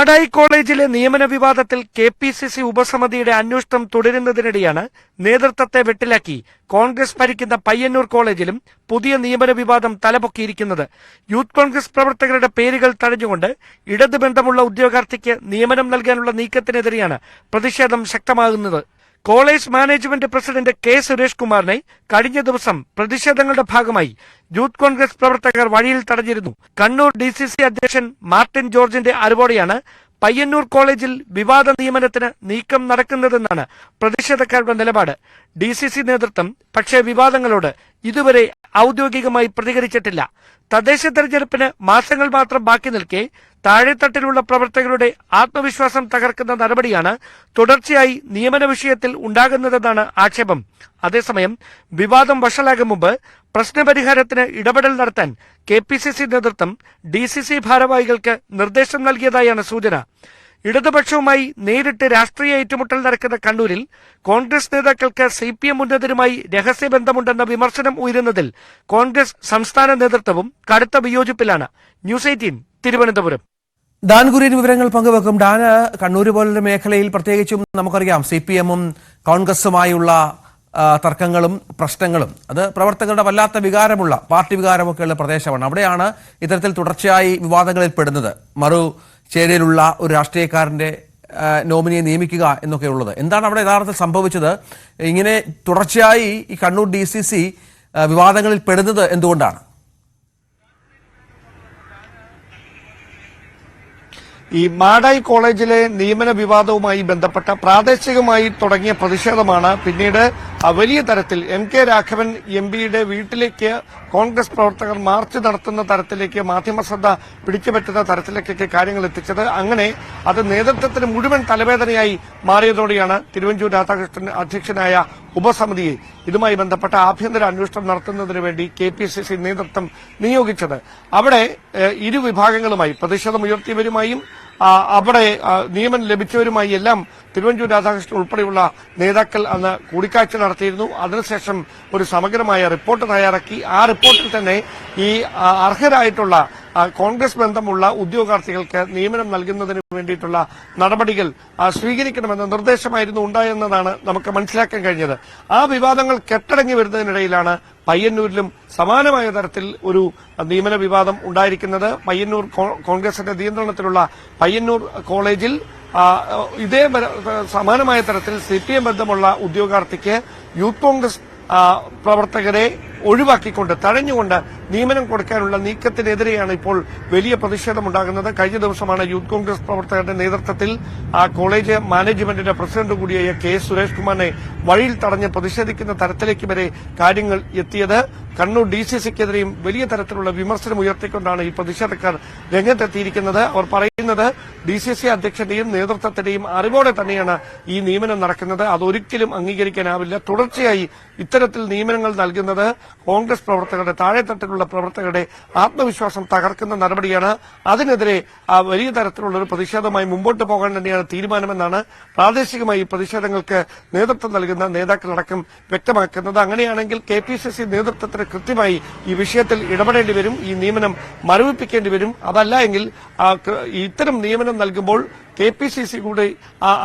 മാടായി കോളേജിലെ നിയമന വിവാദത്തിൽ കെപിസിസി ഉപസമിതിയുടെ അന്വേഷണം തുടരുന്നതിനിടെയാണ് നേതൃത്വത്തെ വെട്ടിലാക്കി കോൺഗ്രസ് ഭരിക്കുന്ന പയ്യന്നൂർ കോളേജിലും പുതിയ നിയമന വിവാദം തലപൊക്കിയിരിക്കുന്നത്. യൂത്ത് കോൺഗ്രസ് പ്രവർത്തകരുടെ പേരുകൾ തടഞ്ഞുകൊണ്ട് ഇടത് ബന്ധമുള്ള ഉദ്യോഗാർത്ഥിക്ക് നിയമനം നൽകാനുള്ള നീക്കത്തിനെതിരെയാണ് പ്രതിഷേധം ശക്തമാകുന്നത്. College management president K Suresh കുമാറിനെ കഴിഞ്ഞ ദിവസം പ്രതിഷേധങ്ങളുടെ ഭാഗമായി യൂത്ത് കോൺഗ്രസ് പ്രവർത്തകർ വഴിയിൽ തടഞ്ഞിരുന്നു. കണ്ണൂർ DCC അധ്യക്ഷൻ മാർട്ടിൻ ജോർജിന്റെ അറിവോടെയാണ് പയ്യന്നൂർ കോളേജിൽ വിവാദ നിയമനത്തിന് നീക്കം നടക്കുന്നതെന്നാണ് പ്രതിഷേധക്കാരുടെ നിലപാട്. DCC നേതൃത്വം പക്ഷേ വിവാദങ്ങളോട് ഇതുവരെ ഔദ്യോഗികമായി പ്രതികരിച്ചിട്ടില്ല. തദ്ദേശ തെരഞ്ഞെടുപ്പിന് മാസങ്ങൾ മാത്രം ബാക്കി നിൽക്കെ താഴെത്തട്ടിലുള്ള പ്രവർത്തകരുടെ ആത്മവിശ്വാസം തകർക്കുന്ന നടപടിയാണ് തുടർച്ചയായി നിയമന വിഷയത്തിൽ ഉണ്ടാകുന്നതെന്നാണ് ആക്ഷേപം. അതേസമയം വിവാദം വഷളാകും മുമ്പ് പ്രശ്നപരിഹാരത്തിന് ഇടപെടൽ നടത്താൻ KPCC നേതൃത്വം DCC ഭാരവാഹികൾക്ക് നിർദ്ദേശം നൽകിയതായാണ് സൂചന. ഇടതുപക്ഷവുമായി നേരിട്ട് രാഷ്ട്രീയ ഏറ്റുമുട്ടൽ നടക്കുന്ന കണ്ണൂരിൽ കോൺഗ്രസ് നേതാക്കൾക്ക് CPM ഉന്നതരുമായി രഹസ്യബന്ധമുണ്ടെന്ന വിമർശനം ഉയരുന്നതിൽ കോൺഗ്രസ് സംസ്ഥാന നേതൃത്വവും കടുത്ത വിയോജിപ്പിലാണ്. ന്യൂസ് 18 തിരുവനന്തപുരം. ഡാൻ കുര്യൻ വിവരങ്ങൾ പങ്കുവെക്കും. ഡാന്, കണ്ണൂർ പോലൊരു മേഖലയിൽ പ്രത്യേകിച്ചും നമുക്കറിയാം CPM-ഉം കോൺഗ്രസുമായുള്ള തർക്കങ്ങളും പ്രശ്നങ്ങളും അത് പ്രവർത്തകരുടെ വല്ലാത്ത വികാരമുള്ള പാർട്ടി വികാരമൊക്കെയുള്ള പ്രദേശമാണ്. അവിടെയാണ് ഇത്തരത്തിൽ തുടർച്ചയായി വിവാദങ്ങളിൽ പെടുന്നത്. ചേരിയിലുള്ള ഒരു രാഷ്ട്രീയക്കാരന്റെ നോമിനിയെ നിയമിക്കുക എന്നൊക്കെ ഉള്ളത്. എന്താണ് അവിടെ യഥാർത്ഥത്തിൽ സംഭവിച്ചത്? ഇങ്ങനെ തുടർച്ചയായി ഈ കണ്ണൂർ DCC വിവാദങ്ങളിൽ പെടുന്നത് എന്തുകൊണ്ടാണ്? ഈ മാടായി കോളേജിലെ നിയമന വിവാദവുമായി ബന്ധപ്പെട്ട പ്രാദേശികമായി തുടങ്ങിയ പ്രതിഷേധമാണ് പിന്നീട് വലിയ തരത്തിൽ MK രാഘവൻ MPയുടെ വീട്ടിലേക്ക് കോൺഗ്രസ് പ്രവർത്തകർ മാർച്ച് നടത്തുന്ന തരത്തിലേക്ക്, മാധ്യമശ്രദ്ധ പിടിച്ചുപറ്റുന്ന തരത്തിലേക്കൊക്കെ കാര്യങ്ങൾ എത്തിച്ചത്. അങ്ങനെ അത് നേതൃത്വത്തിന് മുഴുവൻ തലവേദനയായി മാറിയതോടെയാണ് തിരുവഞ്ചൂർ രാധാകൃഷ്ണൻ അധ്യക്ഷനായ ഉപസമിതിയെ ഇതുമായി ബന്ധപ്പെട്ട ആഭ്യന്തര അന്വേഷണം നടത്തുന്നതിന് വേണ്ടി KPCC നേതൃത്വം നിയോഗിച്ചത്. അവിടെ ഇരു വിഭാഗങ്ങളുമായി പ്രതിഷേധമുയർത്തിയവരുമായും അവിടെ നിയമനം ലഭിച്ചവരുമായി എല്ലാം തിരുവഞ്ചൂർ രാധാകൃഷ്ണൻ ഉൾപ്പെടെയുള്ള നേതാക്കൾ അന്ന് കൂടിക്കാഴ്ച നടത്തിയിരുന്നു. അതിനുശേഷം ഒരു സമഗ്രമായ റിപ്പോർട്ട് തയ്യാറാക്കി. ആ റിപ്പോർട്ടിൽ തന്നെ ഈ അർഹരായിട്ടുള്ള കോൺഗ്രസ് ബന്ധമുള്ള ഉദ്യോഗാർത്ഥികൾക്ക് നിയമനം നൽകുന്നതിന് വേണ്ടിയിട്ടുള്ള നടപടികൾ സ്വീകരിക്കണമെന്ന നിർദ്ദേശമായിരുന്നു ഉണ്ടായെന്നതാണ് നമുക്ക് മനസ്സിലാക്കാൻ കഴിഞ്ഞത്. ആ വിവാദങ്ങൾ കെട്ടടങ്ങി വരുന്നതിനിടയിലാണ് പയ്യന്നൂരിലും സമാനമായ തരത്തിൽ ഒരു നിയമന വിവാദം ഉണ്ടായിരിക്കുന്നത്. പയ്യന്നൂർ കോൺഗ്രസിന്റെ നിയന്ത്രണത്തിലുള്ള പയ്യന്നൂർ കോളേജിൽ ഇതേ സമാനമായ തരത്തിൽ CPM ബന്ധമുള്ള ഉദ്യോഗാർത്ഥിക്ക് യൂത്ത് കോൺഗ്രസ് പ്രവർത്തകരെ ഒഴിവാക്കിക്കൊണ്ട് തഴഞ്ഞുകൊണ്ട് നിയമനം കൊടുക്കാനുള്ള നീക്കത്തിനെതിരെയാണ് ഇപ്പോൾ വലിയ പ്രതിഷേധമുണ്ടാകുന്നത്. കഴിഞ്ഞ ദിവസമാണ് യൂത്ത് കോൺഗ്രസ് പ്രവർത്തകരുടെ നേതൃത്വത്തിൽ കോളേജ് മാനേജ്മെന്റിന്റെ പ്രസിഡന്റ് കൂടിയായ K സുരേഷ് കുമാറിനെ വഴിയിൽ തടഞ്ഞ് പ്രതിഷേധിക്കുന്ന തരത്തിലേക്ക് വരെ കാര്യങ്ങൾ എത്തിയത്. കണ്ണൂർ DCCക്കെതിരെയും വലിയ തരത്തിലുള്ള വിമർശനം ഉയർത്തിക്കൊണ്ടാണ് ഈ പ്രതിഷേധക്കാർ രംഗത്തെത്തിയിരിക്കുന്നത്. അവർ പറയുന്നത് DCC അധ്യക്ഷന്റെയും നേതൃത്വത്തിന്റെയും അറിവോടെ തന്നെയാണ് ഈ നിയമനം നടക്കുന്നത്. അതൊരിക്കലും അംഗീകരിക്കാനാവില്ല. തുടർച്ചയായി ഇത്തരത്തിൽ നിയമനങ്ങൾ നൽകുന്നത് കോൺഗ്രസ് പ്രവർത്തകരുടെ, താഴെത്തട്ടിലുള്ള പ്രവർത്തകരുടെ ആത്മവിശ്വാസം തകർക്കുന്ന നടപടിയാണ്. അതിനെതിരെ വലിയ തരത്തിലുള്ള ഒരു പ്രതിഷേധമായി മുമ്പോട്ട് പോകാൻ തന്നെയാണ് തീരുമാനമെന്നാണ് പ്രാദേശികമായി പ്രതിഷേധങ്ങൾക്ക് നേതൃത്വം നൽകുന്ന നേതാക്കളടക്കം വ്യക്തമാക്കുന്നത്. അങ്ങനെയാണെങ്കിൽ KPCC നേതൃത്വത്തിന് കൃത്യമായി ഈ വിഷയത്തിൽ ഇടപെടേണ്ടി വരും. ഈ നിയമനം മരവിപ്പിക്കേണ്ടി വരും. അതല്ല എങ്കിൽ ഇത്തരം നിയമനം നൽകുമ്പോൾ KPCC കൂടി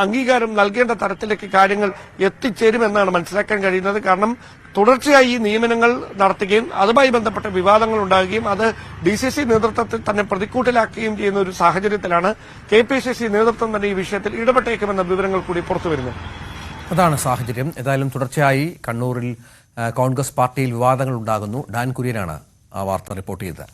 അംഗീകാരം നൽകേണ്ട തരത്തിലേക്ക് കാര്യങ്ങൾ എത്തിച്ചേരുമെന്നാണ് മനസ്സിലാക്കാൻ കഴിയുന്നത്. കാരണം തുടർച്ചയായി ഈ നിയമനങ്ങൾ നടത്തുകയും അതുമായി ബന്ധപ്പെട്ട വിവാദങ്ങൾ ഉണ്ടാകുകയും അത് DCC നേതൃത്വത്തിൽ തന്നെ പ്രതിക്കൂട്ടിലാക്കുകയും ചെയ്യുന്ന ഒരു സാഹചര്യത്തിലാണ് KPCC നേതൃത്വം തന്നെ ഈ വിഷയത്തിൽ ഇടപെട്ടേക്കുമെന്ന വിവരങ്ങൾ കൂടി പുറത്തുവരുന്നത്. അതാണ് സാഹചര്യം. ഏതായാലും തുടർച്ചയായി കണ്ണൂരിൽ കോൺഗ്രസ് പാർട്ടിയിൽ വിവാദങ്ങൾ ഉണ്ടാകുന്നു. ഡാൻ കുര്യനാണ് ആ വാർത്ത റിപ്പോർട്ട് ചെയ്തത്.